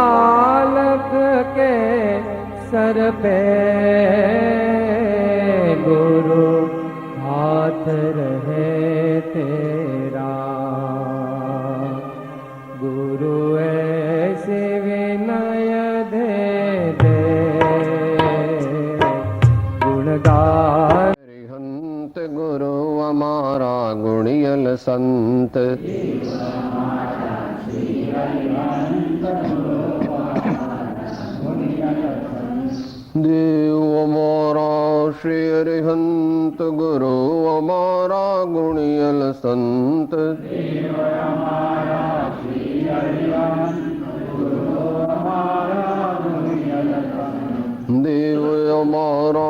बालक के सर पे गुरु हाथ रहे तेरा। गुरु ऐसे विनय दे दे गुणगान। हरिहंत गुरु हमारा गुणियल संत। देव हमारा श्री हरिहंत गुरु हमारा गुणियल संत। देव हमारा श्री हरिहंत गुरु हमारा गुणियल संत। देव हमारा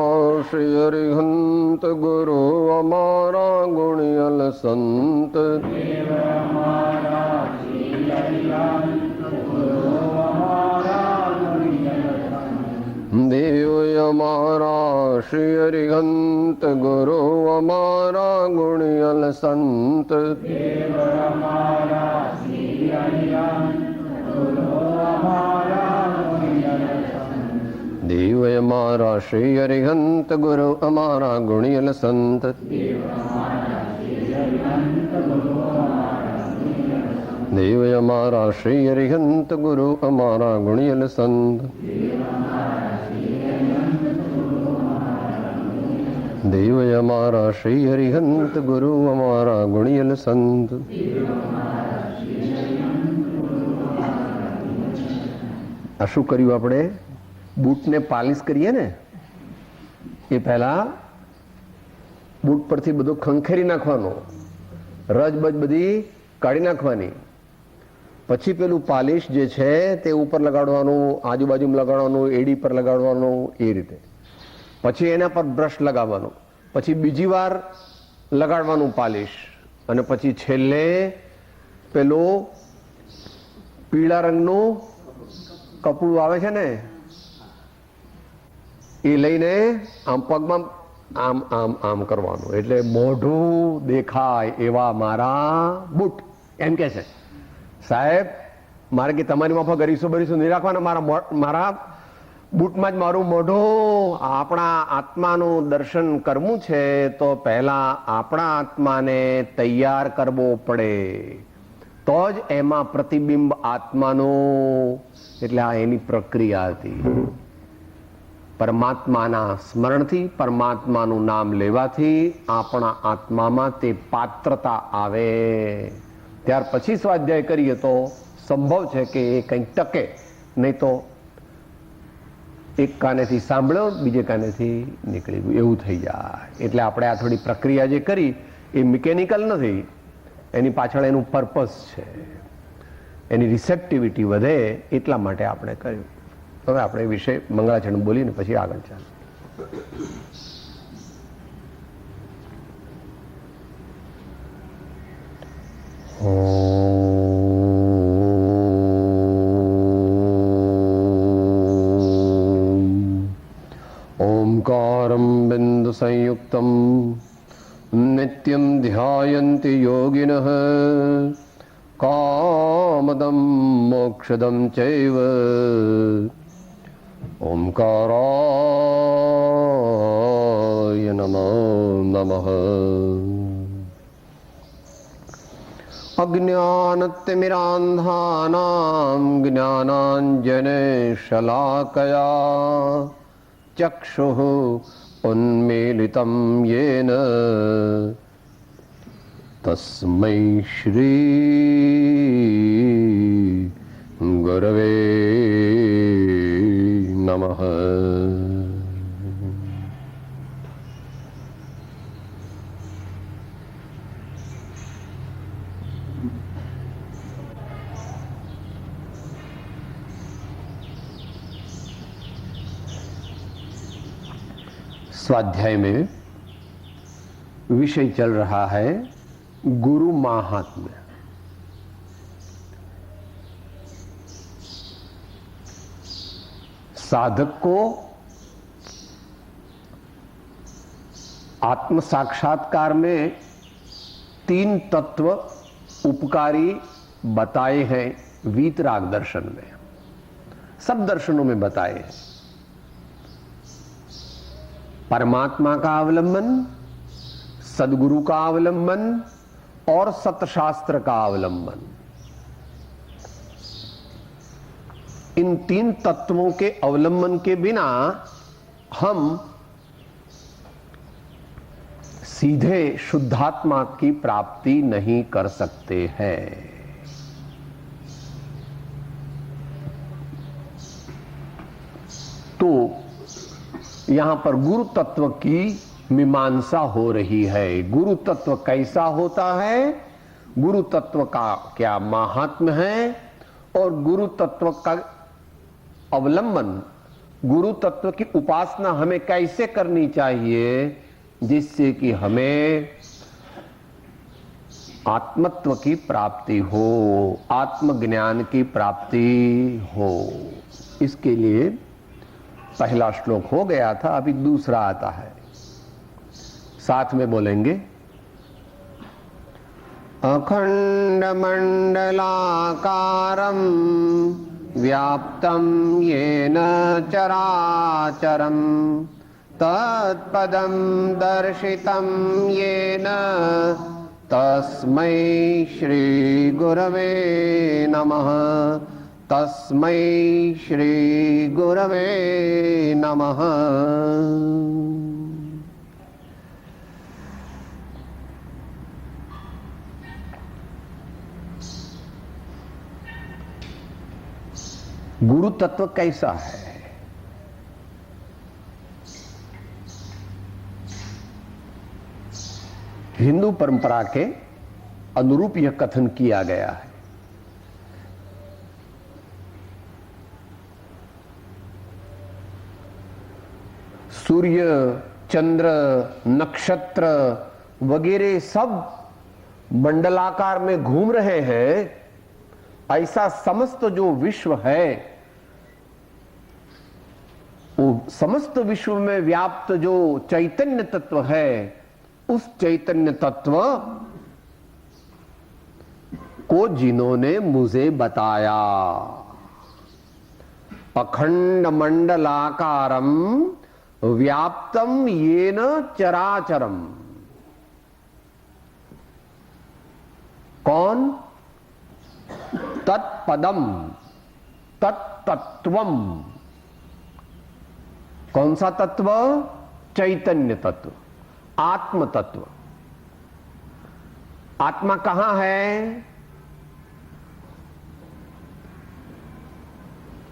श्री हरिहंत गुरु हमारा गुणियल संत। देव हमारा श्री हरिहंत गुरु हमारा गुणियल संत। देव हमारा श्री हरिहंत गुरु हमारा गुणियल संत। देव हमारा श्री हरिहंत गुरु हमारा गुणियल संत। देव हमारा श्री हरिहंत गुरु हमारा गुणियल संत। देव हमारा श्री हरिहंत गुरु हमारा गुणियल संत। देव हमारा श्री हरिहंत गुरु हमारा गुणियल संत। આ શું કર્યું આપણે? બૂટને પાલિશ કરીએ ને એ પહેલા બૂટ પરથી બધું ખંખેરી નાખવાનો, રજબજ બધી કાઢી નાખવાની, પછી પેલું પાલિશ જે છે તે ઉપર લગાડવાનું, આજુબાજુમાં લગાડવાનું, એડી પર લગાડવાનું, એ રીતે. પછી એના પર બ્રશ લગાવવાનું, પછી બીજી વાર લગાડવાનું પાલિશ, અને પછી છેલ્લે પેલું પીળા રંગનું કપડું આવે છે ને એ લઈને આમ પગમાં આમ આમ આમ કરવાનું, એટલે મોઢું દેખાય એવા મારા બૂટ. એમ કે છે સાહેબ મારે કે તમારી માફક ગરીસો બરીસો નહીં રાખવાના, મારા બૂટમાં જ મારું મોઢું. આપણા આત્માનું દર્શન કરવું છે તો પહેલા આપણા આત્માને તૈયાર કરવો પડે, તો જ એમાં પ્રતિબિંબ આત્માનું. એટલે આ એની પ્રક્રિયા હતી. પરમાત્માના સ્મરણથી, પરમાત્માનું નામ લેવાથી આપણા આત્મામાં તે પાત્રતા આવે. ત્યાર પછી સ્વાધ્યાય કરીએ તો સંભવ છે કે એ કંઈક ટકે, નહીં તો એક કાનેથી સાંભળ્યો બીજે કાનેથી નીકળી ગયું એવું થઈ જાય. એટલે આપણે આ થોડી પ્રક્રિયા જે કરી એ મિકેનિકલ નથી, એની પાછળ એનું પર્પસ છે, એની રિસેપ્ટિવિટી વધે એટલા માટે આપણે કર્યું. હવે આપણે વિષય મંગળાચરણ બોલીને પછી આગળ ચાલો. ओंकारं बिंदु संयुक्तं नित्यं ध्यायन्ति योगिनः कामदं मोक्षदं चैव ओंकाराय नमो नमः। अज्ञानतिमिरान्धानां ज्ञानाञ्जनशलाकया चक्षुः उन्मीलितं येन तस्मै श्री गुरवे नमः। स्वाध्याय में विषय चल रहा है गुरु माहात्म्य। साधक को आत्म साक्षात्कार में 3 तत्व उपकारी बताए हैं वीतराग दर्शन में। सब दर्शनों में बताए हैं। परमात्मा का अवलंबन, सदगुरु का अवलंबन और सतशास्त्र का अवलंबन, इन तीन तत्वों के अवलंबन के बिना हम सीधे शुद्धात्मा की प्राप्ति नहीं कर सकते हैं। तो यहां पर गुरु तत्व की मीमांसा हो रही है। गुरु तत्व कैसा होता है, गुरु तत्व का क्या महात्म्य है, और गुरु तत्व का अवलंबन, गुरु तत्व की उपासना हमें कैसे करनी चाहिए जिससे कि हमें आत्मत्व की प्राप्ति हो, आत्मज्ञान की प्राप्ति हो। इसके लिए पहला श्लोक हो गया था, अभी दूसरा आता है, साथ में बोलेंगे। अखंड मंडलाकारं व्याप्तं येन चराचरं तत्पदं दर्शितं येन तस्मै श्री गुरवे नमः, तस्मै श्री गुरवे नमः। गुरु तत्व कैसा है? हिंदू परंपरा के अनुरूप यह कथन किया गया है। सूर्य, चंद्र, नक्षत्र वगैरह सब मंडलाकार में घूम रहे हैं। ऐसा समस्त जो विश्व है, वो समस्त विश्व में व्याप्त जो चैतन्य तत्व है, उस चैतन्य तत्व को जिन्होंने मुझे बताया, अखंड मंडलाकारम व्याप्तम येन चराचरम। कौन? तत्पदम, तत्तत्वम। कौन सा तत्व? चैतन्य तत्व, आत्म तत्व। आत्मा कहां है?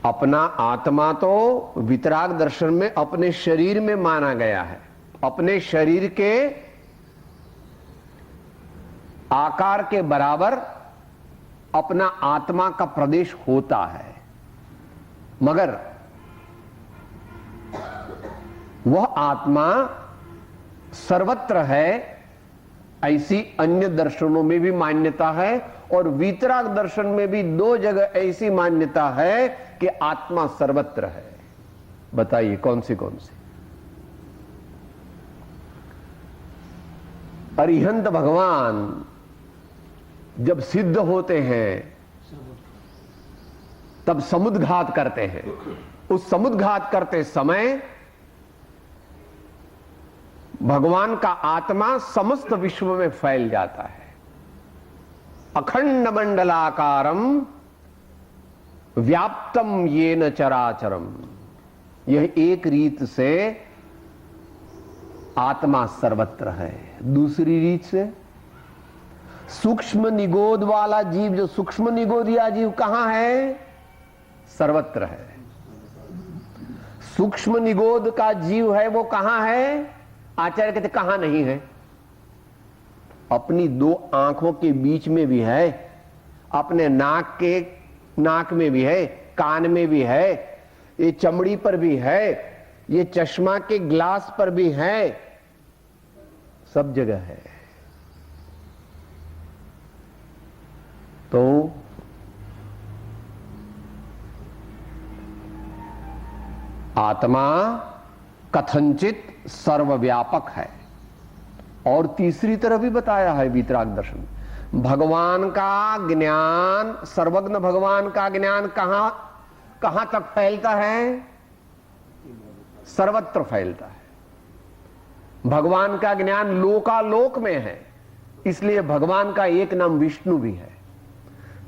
अपना आत्मा तो वितराग दर्शन में अपने शरीर में माना गया है। अपने शरीर के आकार के बराबर अपना आत्मा का प्रदेश होता है, मगर वह आत्मा सर्वत्र है, ऐसी अन्य दर्शनों में भी मान्यता है। और वीतराग दर्शन में भी दो जगह ऐसी मान्यता है कि आत्मा सर्वत्र है। बताइए कौन सी कौन सी? अरिहंत भगवान जब सिद्ध होते हैं तब समुद्घात करते हैं। उस समुद्घात करते समय भगवान का आत्मा समस्त विश्व में फैल जाता है। अखंड मंडलाकारम व्याप्तम येन चराचरम। यह एक रीत से आत्मा सर्वत्र है। दूसरी रीत से सूक्ष्म निगोद वाला जीव, जो सूक्ष्म निगोदिया जीव कहां है? सर्वत्र है। सूक्ष्म निगोद का जीव है वो कहां है? आचार्य कहते कहां नहीं है? अपनी दो आंखों के बीच में भी है, अपने नाक में भी है, कान में भी है, ये चमड़ी पर भी है, ये चश्मा के ग्लास पर भी है, सब जगह है। तो आत्मा कथनचित सर्वव्यापक है। और तीसरी तरफ भी बताया है वीतराग दर्शन, भगवान का ज्ञान, सर्वज्ञ भगवान का ज्ञान कहां कहां तक फैलता है? सर्वत्र फैलता है। भगवान का ज्ञान लोकालोक में है, इसलिए भगवान का एक नाम विष्णु भी है।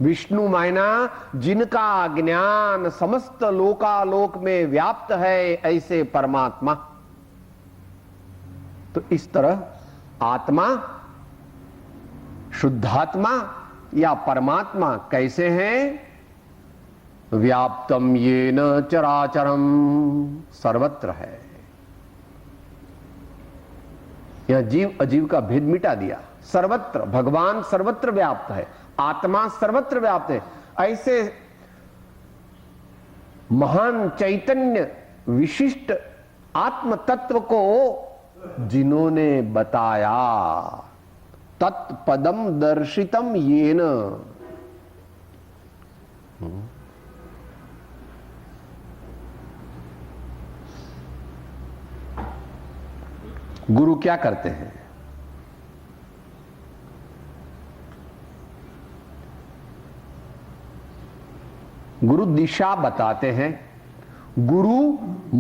विष्णु मायना जिनका ज्ञान समस्त लोकालोक में व्याप्त है, ऐसे परमात्मा। तो इस तरह आत्मा, शुद्धात्मा या परमात्मा कैसे हैं? व्याप्तम येन चराचरम, सर्वत्र है। यह जीव अजीव का भेद मिटा दिया। सर्वत्र, भगवान सर्वत्र व्याप्त है, आत्मा सर्वत्र व्याप्त है। ऐसे महान चैतन्य विशिष्ट आत्म तत्व को जिन्होंने बताया, तत्पदम दर्शितम येन। गुरु क्या करते हैं? गुरु दिशा बताते हैं। गुरु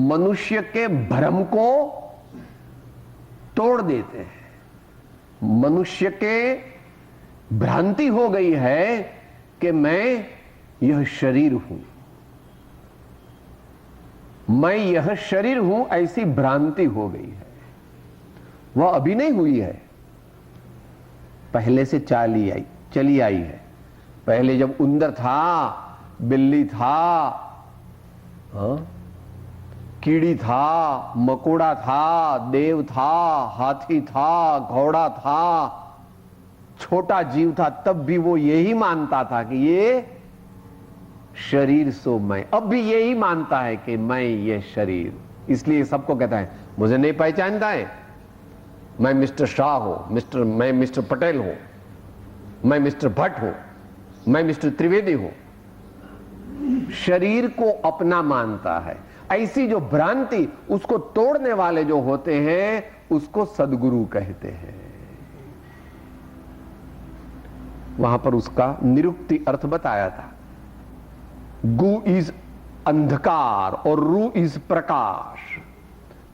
मनुष्य के भ्रम को तोड़ देते हैं। मनुष्य के भ्रांति हो गई है कि मैं यह शरीर हूं, मैं यह शरीर हूं, ऐसी भ्रांति हो गई है। वह अभी नहीं हुई है, पहले से चली आई है। पहले जब उंदर था, बिल्ली था, कीड़ी था, मकोड़ा था, देव था, हाथी था, घोड़ा था, छोटा जीव था, तब भी वो यही मानता था कि ये शरीर सो मैं। अब भी यही मानता है कि मैं ये शरीर, इसलिए सबको कहता है मुझे नहीं पहचानता है, मैं मिस्टर शाह हूं, मैं मिस्टर पटेल हूं, मैं मिस्टर भट्ट हूं, मैं मिस्टर त्रिवेदी हूं। शरीर को अपना मानता है। ऐसी जो भ्रांति, उसको तोड़ने वाले जो होते हैं, उसको सद्गुरु कहते हैं। वहां पर उसका निरुक्ति अर्थ बताया था। गु इज अंधकार और रू इज प्रकाश।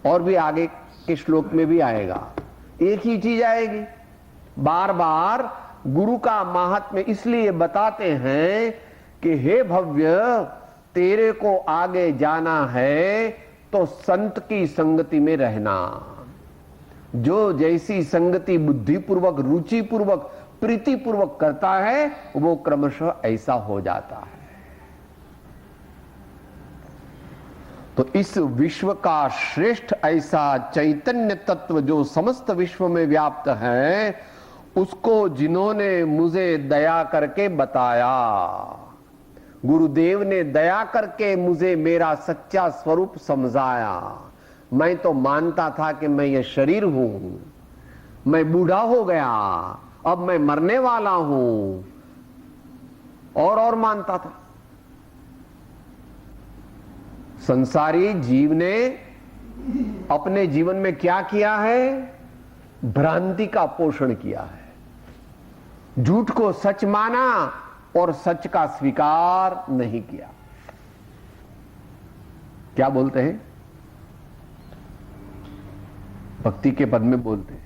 और भी आगे के श्लोक में भी आएगा, एक ही चीज आएगी। बार बार गुरु का महात्म्य इसलिए बताते हैं कि हे भव्य, तेरे को आगे जाना है तो संत की संगति में रहना। जो जैसी संगति बुद्धिपूर्वक, रुचिपूर्वक, प्रीतिपूर्वक करता है, वो क्रमशः ऐसा हो जाता है। तो इस विश्व का श्रेष्ठ ऐसा चैतन्य तत्व जो समस्त विश्व में व्याप्त है, उसको जिन्होंने मुझे दया करके बताया, गुरुदेव ने दया करके मुझे मेरा सच्चा स्वरूप समझाया। मैं तो मानता था कि मैं ये शरीर हूं, मैं बूढ़ा हो गया, अब मैं मरने वाला हूं, और मानता था। संसारी जीव ने अपने जीवन में क्या किया है? भ्रांति का पोषण किया है, झूठ को सच माना और सच का स्वीकार नहीं किया। क्या बोलते हैं? भक्ति के पद में बोलते हैं,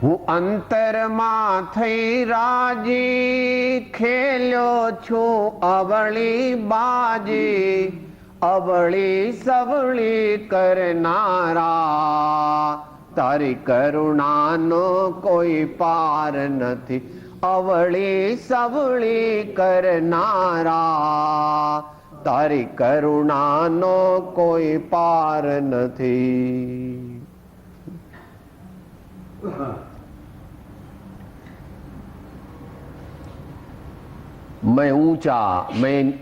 वो अंतर माथे राजी, खेलो छो अवली बाजी, अवली सवली करनारा, तारी करुणा नो कोई पार नथी, अवली सवली करनारा, तारी करुणा नो कोई पार नथी। मैं ऊंचा, मैं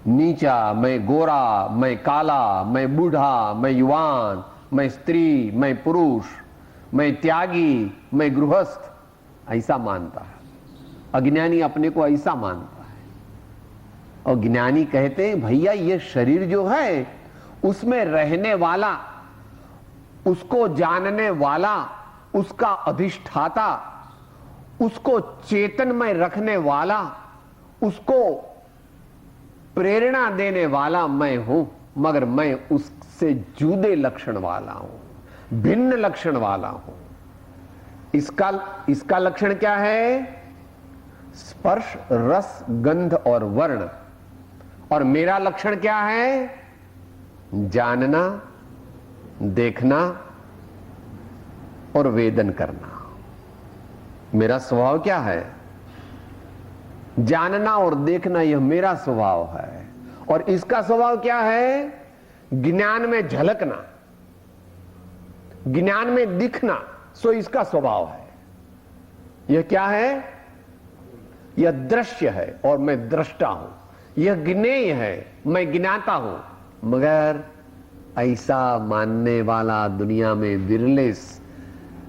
नीचा, मैं गोरा, मैं काला, मैं बूढ़ा, मैं युवान, मैं स्त्री, मैं पुरुष, मैं त्यागी, मैं गृहस्थ, ऐसा मानता है। अज्ञानी अपने को ऐसा मानता है। और ज्ञानी कहते हैं भैया ये शरीर जो है, उसमें रहने वाला, उसको जानने वाला, उसका अधिष्ठाता, उसको चेतन में रखने वाला, उसको प्रेरणा देने वाला मैं हूं, मगर मैं उससे जुदे लक्षण वाला हूं, भिन्न लक्षण वाला हूं। इसका लक्षण क्या है? स्पर्श, रस, गंध और वर्ण। और मेरा लक्षण क्या है? जानना, देखना और वेदन करना। मेरा स्वभाव क्या है? जानना और देखना, यह मेरा स्वभाव है। और इसका स्वभाव क्या है? ज्ञान में झलकना, ज्ञान में दिखना, सो इसका स्वभाव है। यह क्या है? यह दृश्य है और मैं दृष्टा हूं। यह ज्ञेय है, मैं ज्ञाता हूं। मगर ऐसा मानने वाला दुनिया में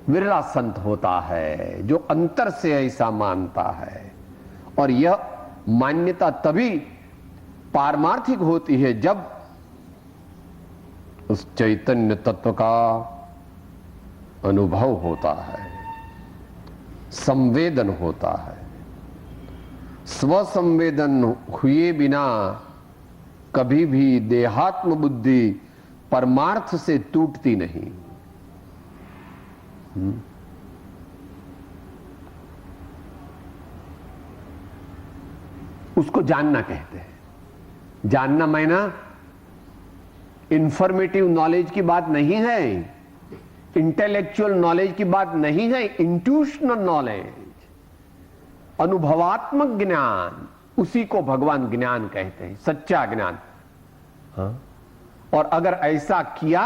विरला संत होता है जो अंतर से ऐसा मानता है। और यह मान्यता तभी पारमार्थिक होती है जब उस चैतन्य तत्व का अनुभव होता है, संवेदन होता है। स्वसंवेदन हुए बिना कभी भी देहात्म बुद्धि परमार्थ से टूटती नहीं। उसको जानना कहते हैं। जानना मायना इंफॉर्मेटिव नॉलेज की बात नहीं है, इंटेलेक्चुअल नॉलेज की बात नहीं है, इंट्यूशनल नॉलेज, अनुभवात्मक ज्ञान, उसी को भगवान ज्ञान कहते हैं, सच्चा ज्ञान। हाँ? और अगर ऐसा किया,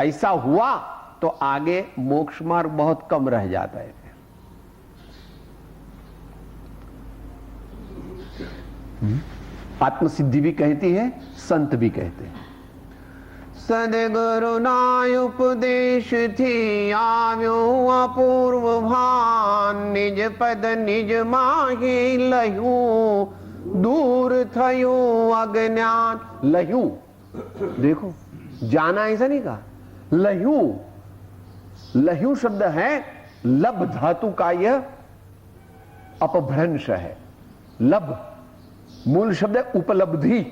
ऐसा हुआ, तो आगे मोक्ष मार्ग बहुत कम रह जाता है। आत्मसिद्धि भी कहती है, संत भी कहते हैं। सदगुरु नाय उपदेश थी आव्यो अपूर्व भान, निज पद निज माही लहू दूर थयो अज्ञान। लहू देखो, जाना ऐसा नहीं कहा, लहू। लहू शब्द है लब धातु का, यह अपभ्रंश है। लब मूल शब्द है उपलब्धि,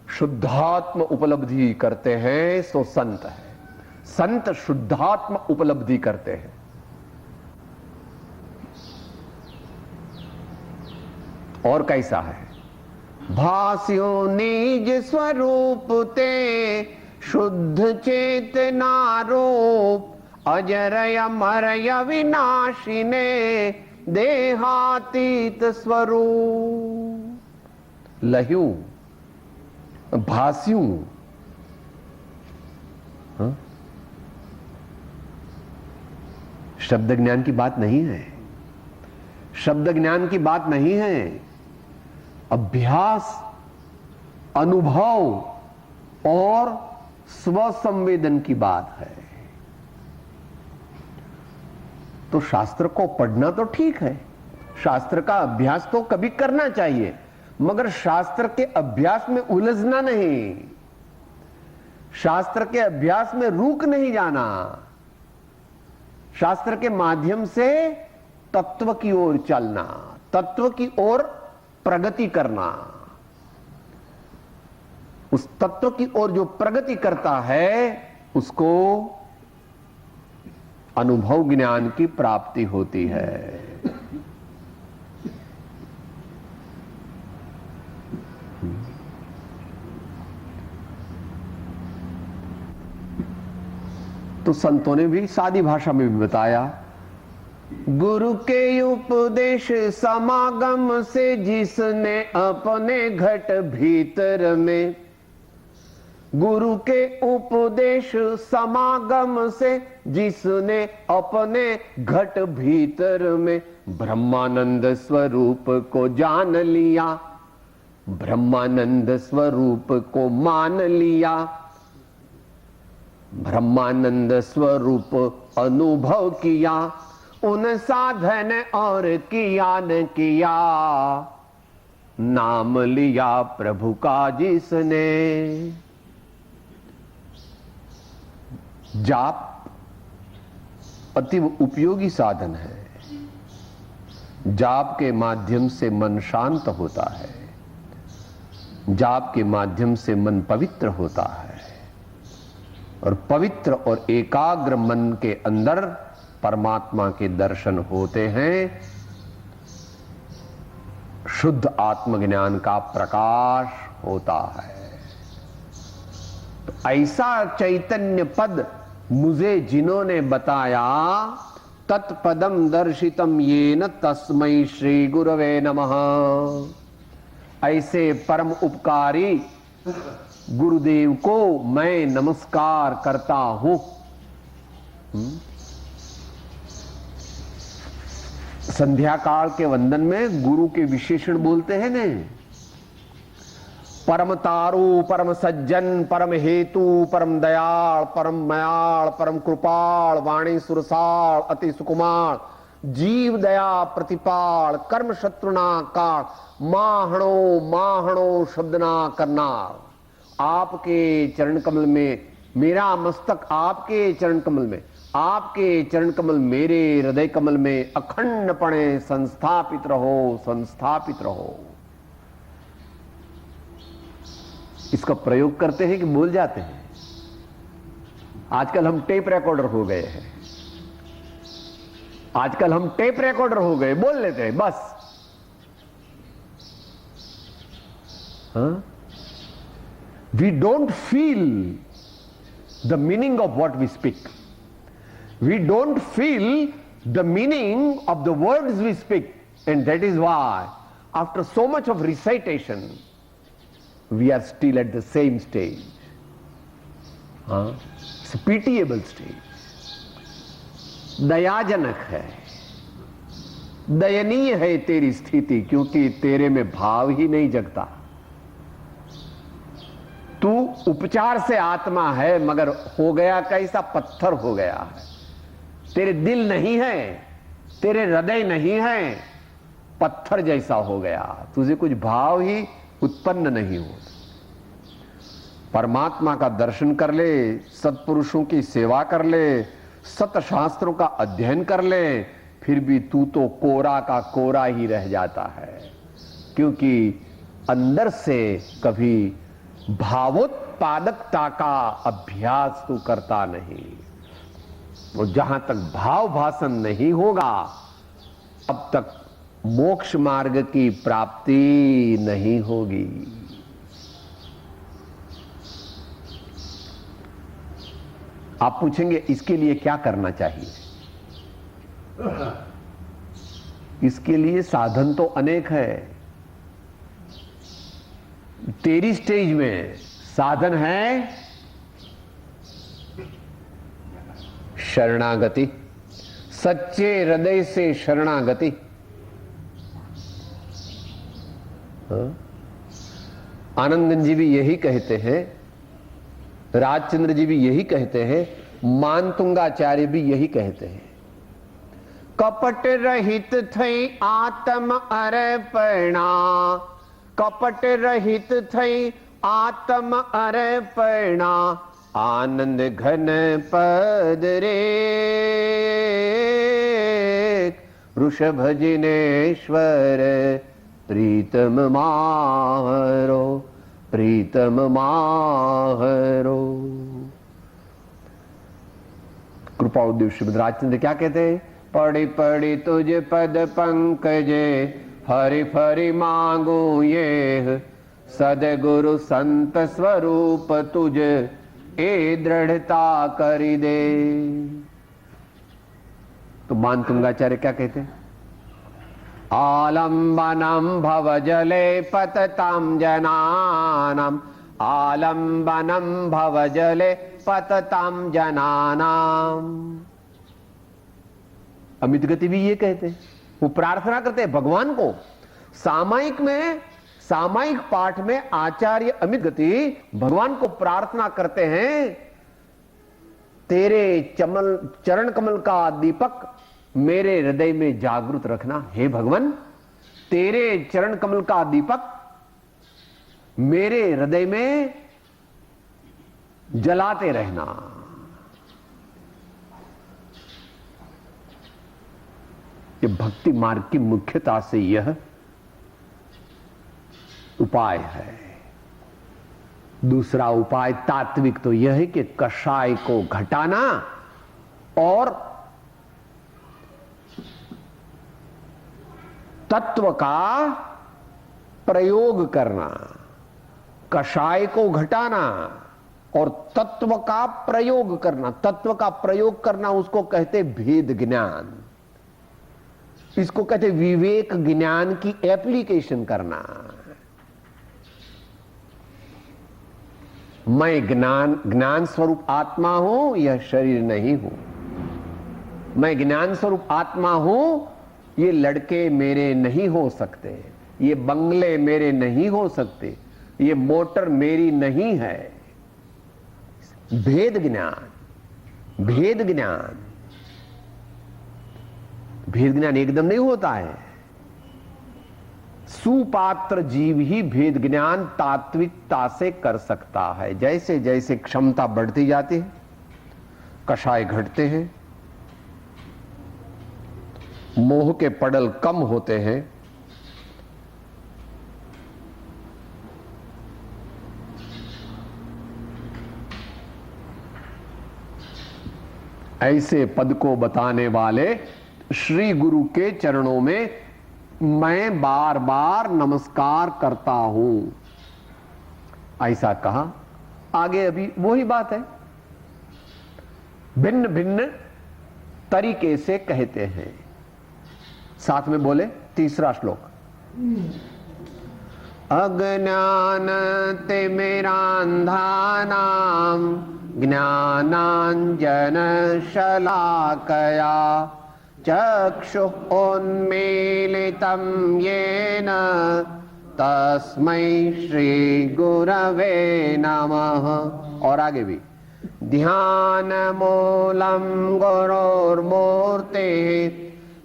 शुद्धात्म उपलब्धि करते हैं सो संत है। संत शुद्धात्म उपलब्धि करते हैं। और कैसा है? भास्यो निज स्वरूप ते शुद्ध चेतना रूप, अजरय अमरय विनाशिने देहातीत स्वरूप। लह्यू, भास्यू, शब्द ज्ञान की बात नहीं है, शब्द ज्ञान की बात नहीं है। अभ्यास, अनुभव और स्वसंवेदन की बात है। तो शास्त्र को पढ़ना तो ठीक है, शास्त्र का अभ्यास तो कभी करना चाहिए, मगर शास्त्र के अभ्यास में उलझना नहीं, शास्त्र के अभ्यास में रुक नहीं जाना, शास्त्र के माध्यम से तत्व की ओर चलना, तत्व की ओर प्रगति करना। उस तत्व की ओर जो प्रगति करता है उसको अनुभव ज्ञान की प्राप्ति होती है। तो संतों ने भी सादी भाषा में भी बताया, गुरु के उपदेश समागम से जिसने अपने घट भीतर में, गुरु के उपदेश समागम से जिसने अपने घट भीतर में ब्रह्मानंद स्वरूप को जान लिया, ब्रह्मानंद स्वरूप को मान लिया, ब्रह्मानंद स्वरूप अनुभव किया, उन साधन और किया न किया, नाम लिया प्रभु का जिसने। जाप अति उपयोगी साधन है। जाप के माध्यम से मन शांत होता है, जाप के माध्यम से मन पवित्र होता है और पवित्र और एकाग्र मन के अंदर परमात्मा के दर्शन होते हैं, शुद्ध आत्मज्ञान का प्रकाश होता है। तो ऐसा चैतन्य पद मुझे जिन्होंने बताया, तत्पदम दर्शितम येन तस्मै श्री गुरवे नमः। ऐसे परम उपकारी गुरुदेव को मैं नमस्कार करता हूं। संध्या काल के वंदन में गुरु के विशेषण बोलते हैं ने, परम तारु, परम सज्जन, परम हेतु, परम दयाल, परम मयाल, परम कृपाल, वाणी सुरसाल, अति सुकुमार, जीव दया प्रतिपाल, कर्म शत्रुना काल, माहणो माहणो शब्दना करनार। आपके चरण कमल में मेरा मस्तक, आपके चरण कमल में, आपके चरण कमल मेरे हृदय कमल में अखंडपणे संस्थापित रहो, संस्थापित रहो। इसका प्रयोग करते हैं कि भूल जाते हैं? आजकल हम टेप रिकॉर्डर हो गए हैं, आजकल हम टेप रिकॉर्डर हो गए, बोल लेते हैं बस। We don't feel the meaning of what we speak. We don't feel the meaning of the words we speak, and that is why after so much of recitation we are still at the same stage. It's a pitiable stage. दयाजनक है, दयनीय है तेरी स्थिति, क्योंकि तेरे में भाव ही नहीं जगता। तू उपचार से आत्मा है, मगर हो गया कैसा? पत्थर हो गया है। तेरे दिल नहीं है, तेरे हृदय नहीं है, पत्थर जैसा हो गया। तुझे कुछ भाव ही उत्पन्न नहीं हो। परमात्मा का दर्शन कर ले, सत्पुरुषों की सेवा कर ले, सत शास्त्रों का अध्ययन कर ले, फिर भी तू तो कोरा का कोरा ही रह जाता है, क्योंकि अंदर से कभी भावोत्पादकता का अभ्यास तू करता नहीं। और जहां तक भाव भाषण नहीं होगा, अब तक मोक्ष मार्ग की प्राप्ति नहीं होगी। आप पूछेंगे इसके लिए क्या करना चाहिए? इसके लिए साधन तो अनेक है। तेरी स्टेज में साधन है शरणागति, सच्चे हृदय से शरणागति। आनंदन जी भी यही कहते हैं, राजचंद्र जी भी यही कहते हैं, मानतुंगाचार्य भी यही कहते हैं। कपट रहित थई आत्म अर्पणा, कपट रहित थई आत्म अर्पणा, आनंद घन पद रे वृषभ जिनेश्वर, प्रीतम माहरो, प्रीतम माहरो। कृपा उद्देश्य श्रीमद राजचंद्र क्या कहते हैं? पढ़ी पढ़ी तुझ पद पंकजे, हरि फरि मांगू ये, सदगुरु संत स्वरूप तुझ ए दृढ़ता करी दे। तो मानतुंगाचार्य क्या कहते हैं? आलम्बनम भव जले पतताम जनानाम, आलम्बनम भव जले पतताम जनानाम। अमित गति भी ये कहते हैं, वो प्रार्थना करते हैं भगवान को। सामायिक में, सामायिक पाठ में आचार्य अमित गति भगवान को प्रार्थना करते हैं, तेरे चरण कमल का दीपक मेरे हृदय में जागृत रखना। हे भगवान, तेरे चरण कमल का दीपक मेरे हृदय में जलाते रहना। ये भक्ति मार्ग की मुख्यता से यह उपाय है। दूसरा उपाय तात्विक तो यह है कि कषाय को घटाना और तत्व का प्रयोग करना। कषाय को घटाना और तत्व का प्रयोग करना। तत्व का प्रयोग करना उसको कहते भेद ज्ञान, इसको कहते विवेक ज्ञान की एप्लीकेशन करना। मैं ज्ञान स्वरूप आत्मा हूं, यह शरीर नहीं हूं। मैं ज्ञान स्वरूप आत्मा हूं, ये लड़के मेरे नहीं हो सकते, ये बंगले मेरे नहीं हो सकते, ये मोटर मेरी नहीं है। भेद ज्ञान, भेद ज्ञान, भेद ज्ञान एकदम नहीं होता है। सुपात्र जीव ही भेद ज्ञान तात्विकता से कर सकता है। जैसे जैसे क्षमता बढ़ती जाती है, कषाय घटते हैं, मोह के पड़ल कम होते हैं, ऐसे पद को बताने वाले श्री गुरु के चरणों में मैं बार बार नमस्कार करता हूं, ऐसा कहा। आगे अभी वही बात है, भिन्न भिन्न तरीके से कहते हैं। साथ में बोले तीसरा श्लोक, अज्ञान तिमिरांधानां ज्ञानांजन शलाकया चक्षुः उन्मीलितं येन तस्मै श्री गुरवे नमः। और आगे भी, ध्यान मूलम गुरोर्मूर्तिः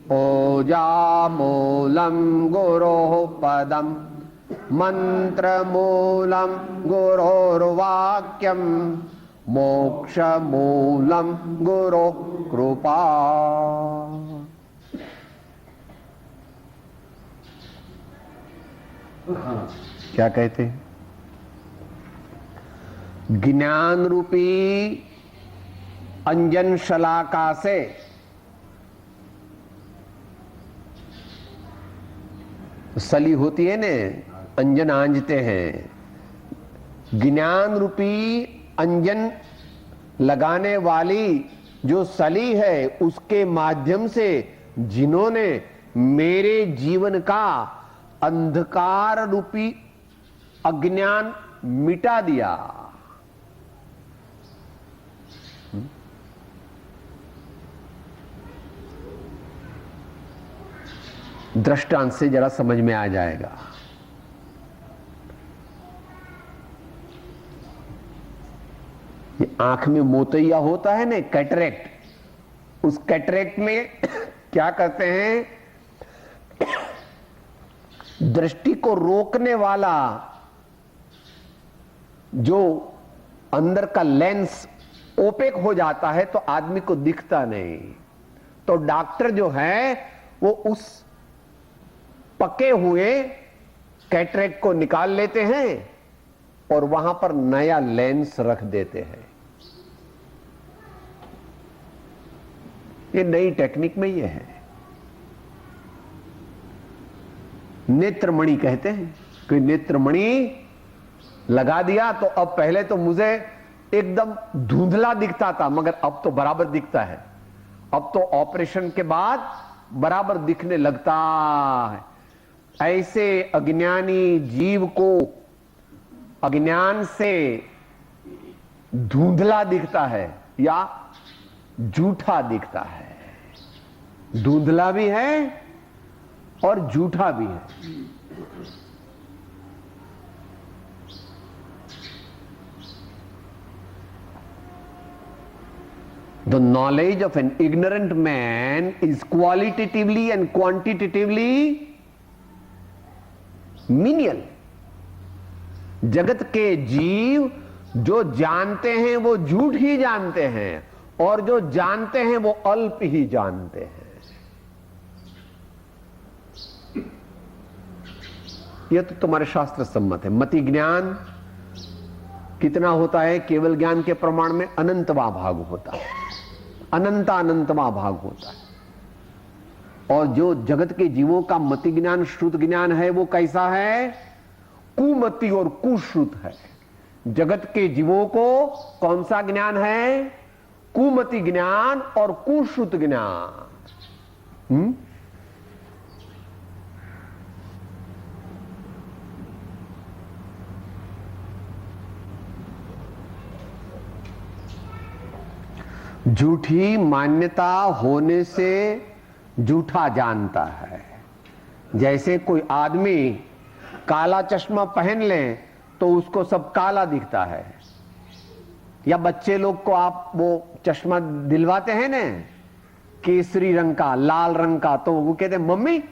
पूजा मूलम गुरोः पदम मंत्र मूलम गुरोर्वाक्यम मोक्ष मूलम गुरो कृपा। क्या कहते हैं? ज्ञान रूपी अंजन शलाका से सली होती है ने, अंजन आंजते हैं। ज्ञान रूपी अंजन लगाने वाली जो सली है, उसके माध्यम से जिन्होंने मेरे जीवन का अंधकार रूपी अज्ञान मिटा दिया। दृष्टांत से जरा समझ में आ जाएगा। ये आंख में मोतिया होता है ना, कैटरेक्ट, उस कैटरेक्ट में क्या करते हैं, दृष्टि को रोकने वाला जो अंदर का लेंस ओपेक हो जाता है तो आदमी को दिखता नहीं। तो डॉक्टर जो है वो उस पके हुए कैटरेक्ट को निकाल लेते हैं और वहां पर नया लेंस रख देते हैं। ये नई टेक्निक में ये है, नेत्रमणि कहते हैं कि नेत्रमणि लगा दिया तो अब पहले तो मुझे एकदम धुंधला दिखता था, मगर अब तो बराबर दिखता है। अब तो ऑपरेशन के बाद बराबर दिखने लगता है। ऐसे अज्ञानी जीव को अज्ञान से धुंधला दिखता है या झूठा दिखता है। धुंधला भी है और झूठा भी है। The knowledge of an ignorant man is qualitatively and quantitatively menial. जगत के जीव जो जानते हैं वो झूठ ही जानते हैं और जो जानते हैं वो अल्प ही जानते हैं। यह तो तुम्हारे शास्त्र सम्मत है। मति ज्ञान कितना होता है? केवल ज्ञान के प्रमाण में अनंतवा भाग होता है, अनंतवा भाग होता है। और जो जगत के जीवों का मति ज्ञान, श्रुत ज्ञान है, वो कैसा है? कुमति और कुश्रुत है। जगत के जीवों को कौन सा ज्ञान है? कुमति ज्ञान और कुश्रुत ज्ञान। झूठी मान्यता होने से झूठा जानता है। जैसे कोई आदमी काला चश्मा पहन ले तो उसको सब काला दिखता है, या बच्चे लोग को आप वो चश्मा दिलवाते हैं ना केसरी रंग का, लाल रंग का, तो वो कहते हैं मम्मी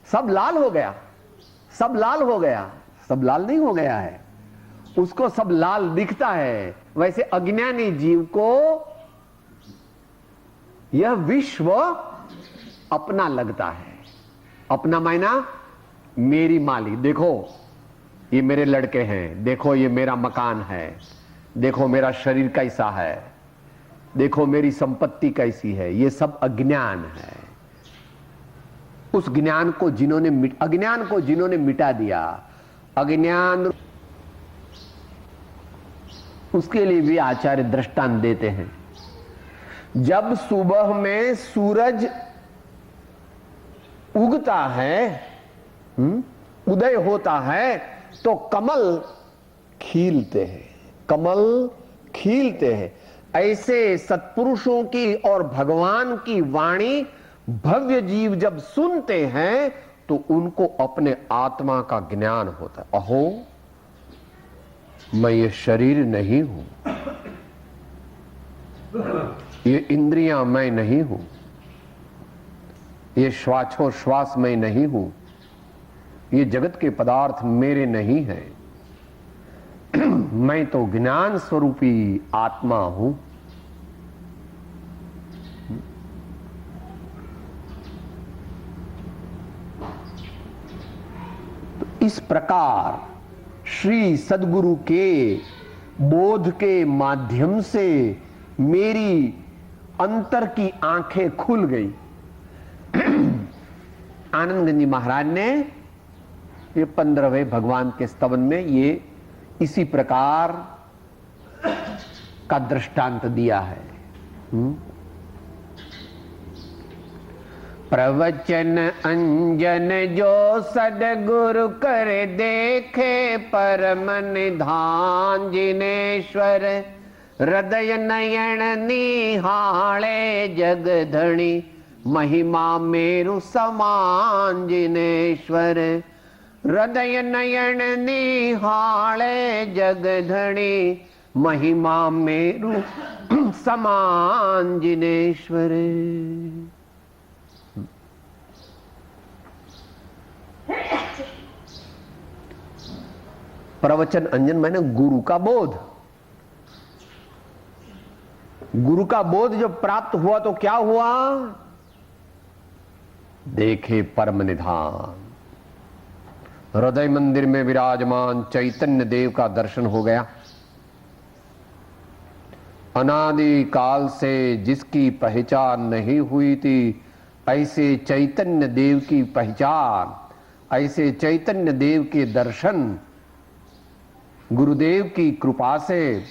सब लाल हो गया, सब लाल हो गया। सब लाल नहीं हो गया है, उसको सब लाल दिखता है। वैसे अज्ञानी जीव को यह विश्व अपना लगता है। अपना मायना मेरी मालिक, देखो ये मेरे लड़के हैं, देखो ये मेरा मकान है, देखो मेरा शरीर कैसा है, देखो मेरी संपत्ति कैसी है। ये सब अज्ञान है। उस ज्ञान को अज्ञान को जिन्होंने मिटा दिया, अज्ञान, उसके लिए भी आचार्य दृष्टांत देते हैं। जब सुबह में सूरज उगता है, उदय होता है, तो कमल खिलते हैं, कमल खिलते हैं। ऐसे सत्पुरुषों की और भगवान की वाणी भव्य जीव जब सुनते हैं तो उनको अपने आत्मा का ज्ञान होता है। अहो, मैं ये शरीर नहीं हूं, ये इंद्रियां मैं नहीं हूं, ये श्वासोश्वास मैं नहीं हूं, ये जगत के पदार्थ मेरे नहीं है। मैं तो ज्ञान स्वरूपी आत्मा हूं। तो इस प्रकार श्री सद्गुरु के बोध के माध्यम से मेरी अंतर की आंखें खुल गई। आनंदगंज जी महाराज ने ये 15वें भगवान के स्तवन में ये इसी प्रकार का दृष्टांत दिया है। प्रवचन अंजन जो सद्गुरु कर देखे, परम निधान जिनेश्वर हृदय नयन निहाळे, जगधणी महिमा मेरु समान जिनेश्वर। हृदय नयन निहाळे, जगधणी महिमा मेरु समान जिनेश्वर। प्रवचन अंजन मैंने गुरु का बोध। गुरु का बोध जब प्राप्त हुआ तो क्या हुआ? देखे परम निधान, हृदय मंदिर में विराजमान चैतन्य देव का दर्शन हो गया। अनादि काल से जिसकी पहचान नहीं हुई थी, ऐसे चैतन्य देव की पहचान, ऐसे चैतन्य देव के दर्शन गुरुदेव की कृपा से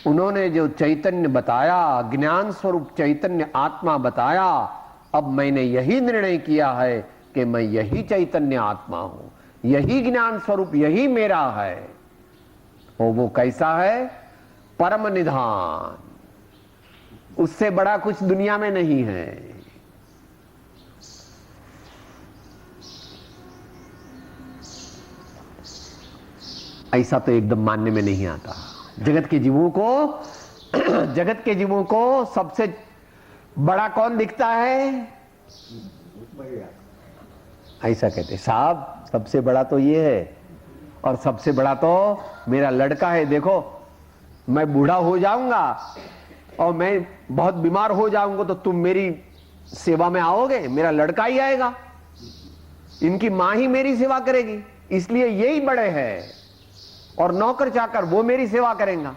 उन्होंने जो चैतन्य बताया, ज्ञान स्वरूप चैतन्य आत्मा बताया, अब मैंने यही निर्णय किया है कि मैं यही चैतन्य आत्मा हूं, यही ज्ञान स्वरूप, यही मेरा है। और वो कैसा है? परम निधान। उससे बड़ा कुछ दुनिया में नहीं है। ऐसा तो एकदम मानने में नहीं आता। जगत के जीवों को जगत के जीवों को सबसे बड़ा कौन दिखता है? ऐसा कहते साहब, सबसे बड़ा तो ये है, और सबसे बड़ा तो मेरा लड़का है। देखो, मैं बूढ़ा हो जाऊंगा और मैं बहुत बीमार हो जाऊंगा तो तुम मेरी सेवा में आओगे, मेरा लड़का ही आएगा, इनकी मां ही मेरी सेवा करेगी, इसलिए यही बड़े हैं। और नौकर चाकर वो मेरी सेवा करेंगे।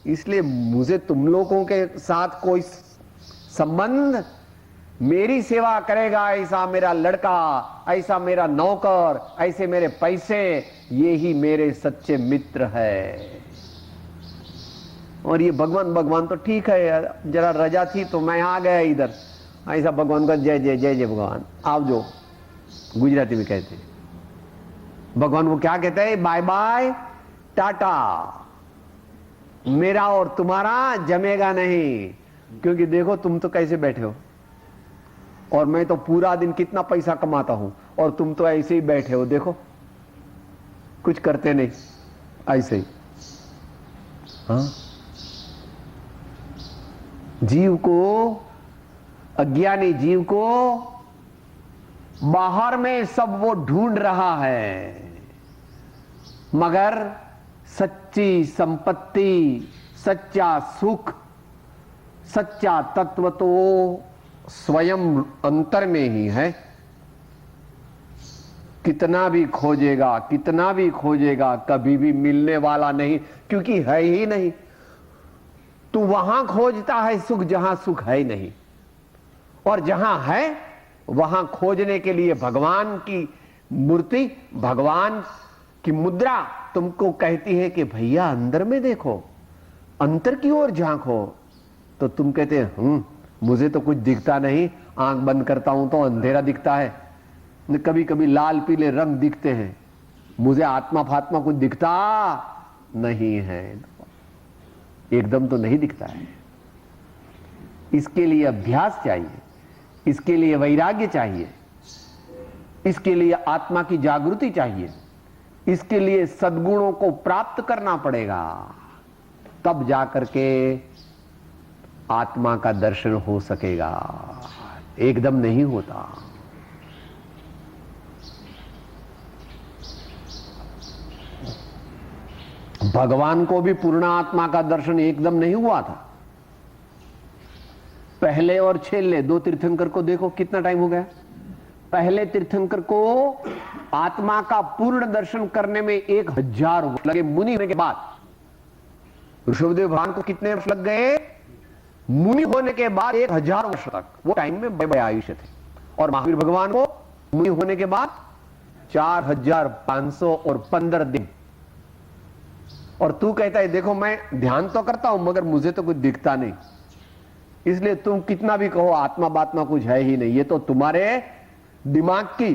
इसलिए मुझे तुम लोगों के साथ कोई संबंध, मेरी सेवा करेगा ऐसा मेरा लड़का, ऐसा मेरा नौकर, ऐसे मेरे पैसे, ये ही मेरे सच्चे मित्र है। और ये भगवान भगवान तो ठीक है, जरा रजा थी तो मैं आ गया इधर, ऐसा भगवान का जय जय जय जय भगवान आप जो गुजराती में कहते हैं। भगवान को क्या कहते हैं? बाय बाय टाटा, मेरा और तुम्हारा जमेगा नहीं। क्योंकि देखो तुम तो कैसे बैठे हो, और मैं तो पूरा दिन कितना पैसा कमाता हूं, और तुम तो ऐसे ही बैठे हो, देखो कुछ करते नहीं, ऐसे ही। हाँ, जीव को, अज्ञानी जीव को बाहर में सब वो ढूंढ रहा है, मगर सच्ची संपत्ति, सच्चा सुख, सच्चा तत्व तो स्वयं अंतर में ही है। कितना भी खोजेगा, कितना भी खोजेगा, कभी भी मिलने वाला नहीं, क्योंकि है ही नहीं। तू वहां खोजता है सुख जहां सुख है ही नहीं, और जहां है वहां खोजने के लिए भगवान की मूर्ति, भगवान की मुद्रा तुमको कहती है कि भैया अंदर में देखो, अंतर की ओर झांको। तो तुम कहते हैं मुझे तो कुछ दिखता नहीं, आंख बंद करता हूं तो अंधेरा दिखता है, कभी कभी लाल पीले रंग दिखते हैं, मुझे आत्मा फात्मा कुछ दिखता नहीं है। एकदम तो नहीं दिखता है। इसके लिए अभ्यास चाहिए, इसके लिए वैराग्य चाहिए, इसके लिए आत्मा की जागृति चाहिए, इसके लिए सद्गुणों को प्राप्त करना पड़ेगा, तब जाकर के आत्मा का दर्शन हो सकेगा। एकदम नहीं होता। भगवान को भी पूर्ण आत्मा का दर्शन एकदम नहीं हुआ था। पहले और छेले दो तीर्थंकर को देखो कितना टाइम हो गया। पहले तीर्थंकर को आत्मा का पूर्ण दर्शन करने में 1000 वर्ष लगे। मुनि होने के बाद ऋषभदेव भगवान को कितने वर्ष लग गए? मुनि होने के बाद 1000 वर्ष तक, वो टाइम में बड़े आयुष्य थे। और महावीर भगवान को मुनि होने के बाद 4515 दिन। और तू कहता है देखो मैं ध्यान तो करता हूं मगर मुझे तो कुछ दिखता नहीं। इसलिए तुम कितना भी कहो आत्मा बात्मा कुछ है ही नहीं, ये तो तुम्हारे दिमाग की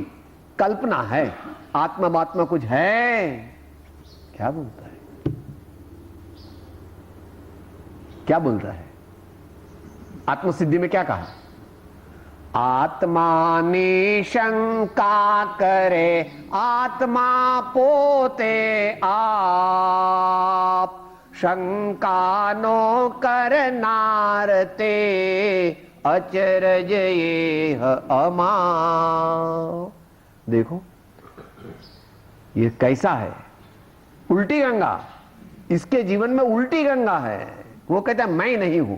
कल्पना है। आत्मा बात्मा कुछ है? क्या बोलता है? क्या बोल रहा है? आत्मसिद्धि में क्या कहा? आत्मा निशंका करे आत्मा पोते आप, शंका नो करनारते अचरज ये अमा। देखो ये कैसा है, उल्टी गंगा। इसके जीवन में उल्टी गंगा है। वो कहता है मैं नहीं हूं,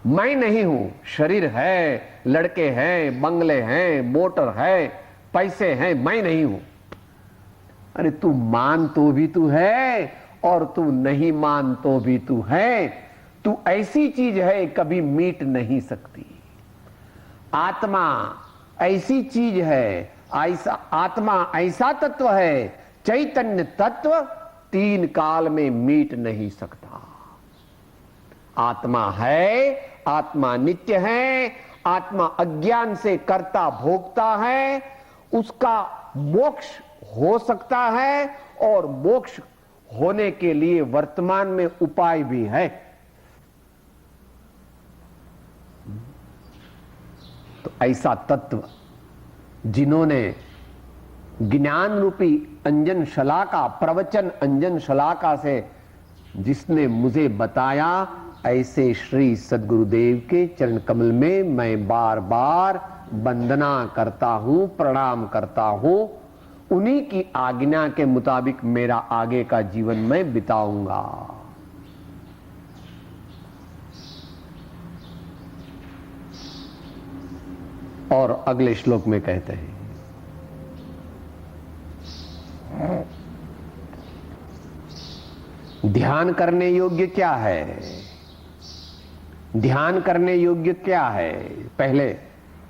मैं नहीं हूं। शरीर है, लड़के हैं, बंगले हैं, मोटर है, पैसे हैं, मैं नहीं हूं। अरे तू मान तो भी तू है और तू नहीं मान तो भी तू है। तू ऐसी चीज है कभी मिट नहीं सकती। आत्मा ऐसी चीज है, ऐसा आत्मा ऐसा तत्व है, चैतन्य तत्व 3 काल में मिट नहीं सकता। आत्मा है, आत्मा नित्य है, आत्मा अज्ञान से कर्ता भोगता है। उसका मोक्ष हो सकता है और मोक्ष होने के लिए वर्तमान में उपाय भी है। तो ऐसा तत्व जिन्होंने ज्ञान रूपी अंजन शलाका, प्रवचन अंजन शलाका से जिसने मुझे बताया, ऐसे श्री सद्गुरुदेव के चरण कमल में मैं बार बार वंदना करता हूं, प्रणाम करता हूं। उन्हीं की आज्ञा के मुताबिक मेरा आगे का जीवन मैं बिताऊंगा। और अगले श्लोक में कहते हैं ध्यान करने योग्य क्या है? ध्यान करने योग्य क्या है? पहले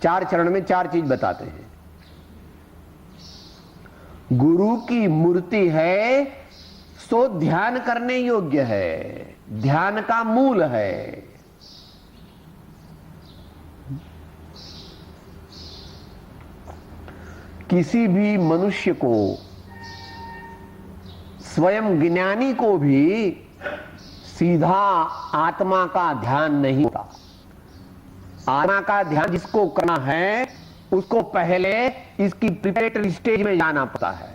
4 चरण में 4 चीज बताते हैं। गुरु की मूर्ति है सो ध्यान करने योग्य है, ध्यान का मूल है। किसी भी मनुष्य को, स्वयं ज्ञानी को भी सीधा आत्मा का ध्यान नहीं होता। आत्मा का ध्यान जिसको करना है उसको पहले इसकी प्रिपरेटरी स्टेज में जाना पड़ता है।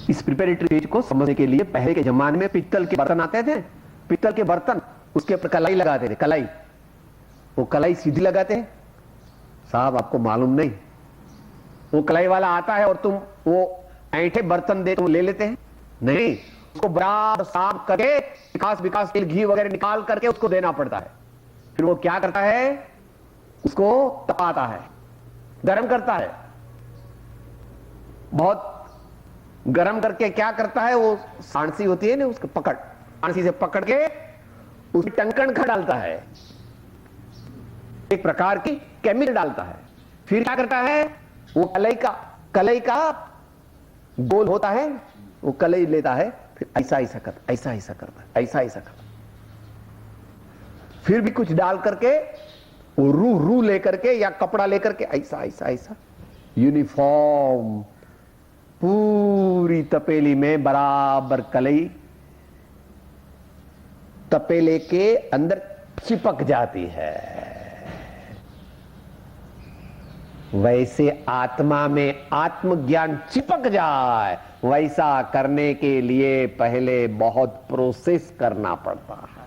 इस प्रिपरेटरी स्टेज को समझने के लिए पहले के जमाने में पित्तल के बर्तन आते थे। पित्तल के बर्तन, उसके ऊपर कलाई लगाते थे। कलाई, वो कलाई सीधी लगाते हैं साहब, आपको मालूम नहीं। वो कलाई वाला आता है और तुम वो ऐंठे बर्तन दे तुम ले लेते हैं? नहीं, उसको बराबर साफ करके विकास तेल घी वगैरह निकाल करके उसको देना पड़ता है। फिर वो क्या करता है, उसको तपाता है, गर्म करता है। बहुत गर्म करके क्या करता है, वो सांसी होती है ना, उसको पकड़, सांसी से पकड़ के उसकी टंकण खा डालता है, एक प्रकार की केमिकल डालता है। फिर क्या करता है, वो कलई का गोल होता है, वो कलई लेता है, फिर ऐसा करता, ऐसा करता, फिर भी कुछ डाल करके वो रू लेकर के या कपड़ा लेकर के ऐसा यूनिफॉर्म पूरी तपेली में बराबर कलई तपेले के अंदर चिपक जाती है। वैसे आत्मा में आत्मज्ञान चिपक जाए, वैसा करने के लिए पहले बहुत प्रोसेस करना पड़ता है।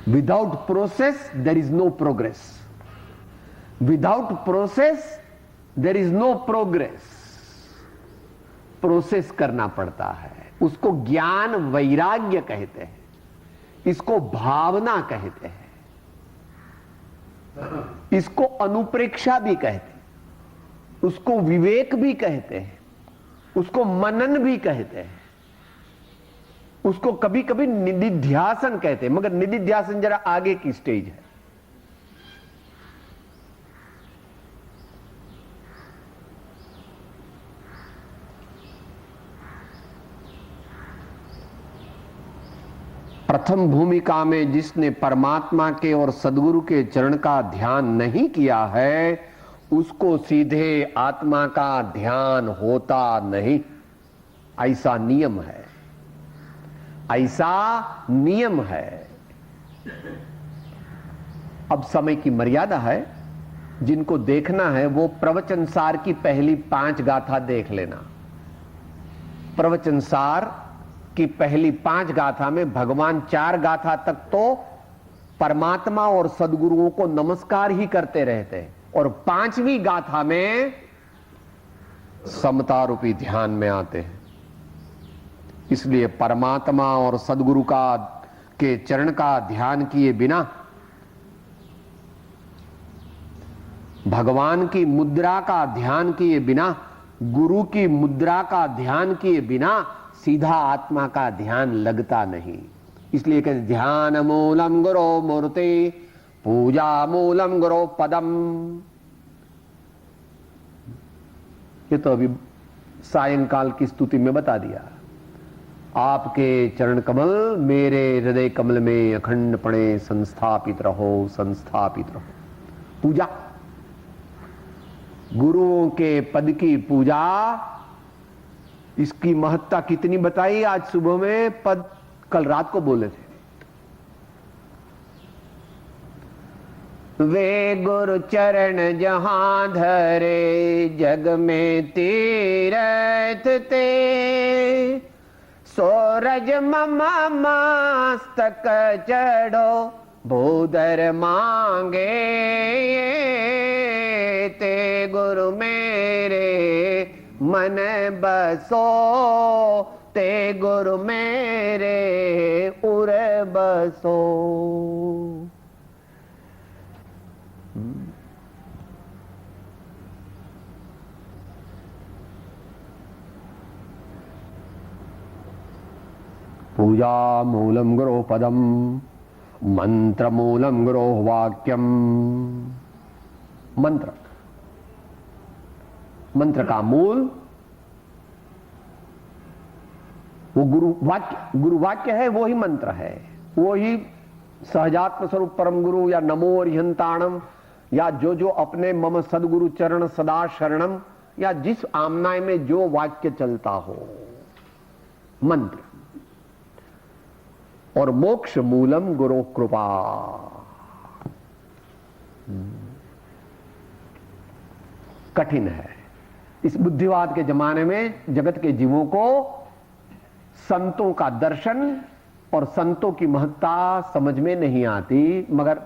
Without process there is no progress, without process there is no progress. Process करना पड़ता है, उसको ज्ञान वैराग्य कहते हैं, इसको भावना कहते हैं, इसको अनुप्रेक्षा भी कहते हैं, उसको विवेक भी कहते हैं, उसको मनन भी कहते हैं, उसको कभी कभी निधिध्यासन कहते हैं। मगर निधिध्यासन जरा आगे की स्टेज है। प्रथम भूमिका में जिसने परमात्मा के और सदगुरु के चरण का ध्यान नहीं किया है, उसको सीधे आत्मा का ध्यान होता नहीं। ऐसा नियम है, ऐसा नियम है। अब समय की मर्यादा है, जिनको देखना है वो प्रवचनसार की पहली 5 गाथा देख लेना। प्रवचनसार की पहली 5 गाथा में भगवान 4 गाथा तक तो परमात्मा और सदगुरुओं को नमस्कार ही करते रहते हैं, और 5वीं गाथा में समता रूपी ध्यान में आते हैं। इसलिए परमात्मा और सदगुरु के चरण का ध्यान किए बिना, भगवान की मुद्रा का ध्यान किए बिना, गुरु की मुद्रा का ध्यान किए बिना सीधा आत्मा का ध्यान लगता नहीं। इसलिए कहते ध्यान मूलम गुरो मूर्ति, पूजा मूलम गुरो पदम। ये तो अभी सायंकाल की स्तुति में बता दिया। आपके चरण कमल मेरे हृदय कमल में अखंडपणे संस्थापित रहो, संस्थापित रहो। पूजा, गुरुओं के पद की पूजा, इसकी महत्ता कितनी बताई आज सुबह में, पद कल रात को बोले थे। वे गुरु चरण जहां धरे, जग में तीरथ ते, सूरज ममा मस्तक चढ़ो, भूधर मांगे ते, गुरु मेरे मन बसो, ते गुरु मेरे उर बसो। पूजा मूलम गुरो पदम, मंत्र मूलम गुरो वाक्यम। मंत्र, मंत्र का मूल वो गुरु वाक्य है, वो ही मंत्र है, वो ही सहजात्म स्वरूप परम गुरु या नमो अरिहंताणम या जो अपने मम सदगुरु चरण सदा शरणम या जिस आमनाय में जो वाक्य चलता हो, मंत्र। और मोक्ष मूलम गुरु कृपा। कठिन है इस बुद्धिवाद के जमाने में जगत के जीवों को संतों का दर्शन और संतों की महत्ता समझ में नहीं आती, मगर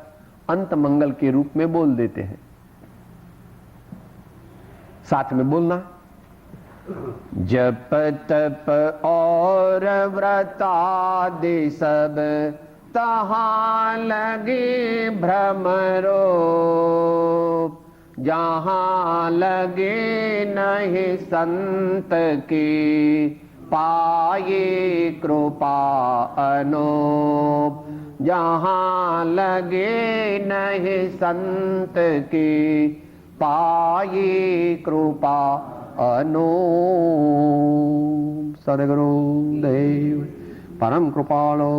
अंत मंगल के रूप में बोल देते हैं। साथ में बोलना, जप तप और व्रतादि सब तहां लगे भ्रमरो, जहां लगे नहीं संत की पाये कृपा अनूप, जहां लगे नहीं संत की पाये कृपा अनूप। सद्गुरु देव परम कृपालो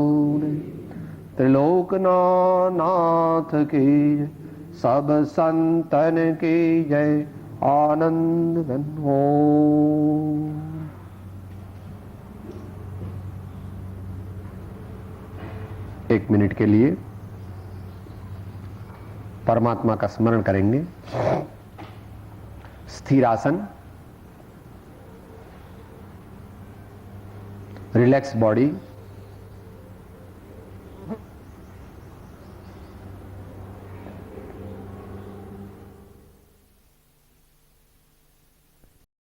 त्रिलोकनाथ की जय, सब संतन की जय, आनंद घन हो। एक मिनट के लिए परमात्मा का स्मरण करेंगे। स्थिर आसन, रिलैक्स बॉडी,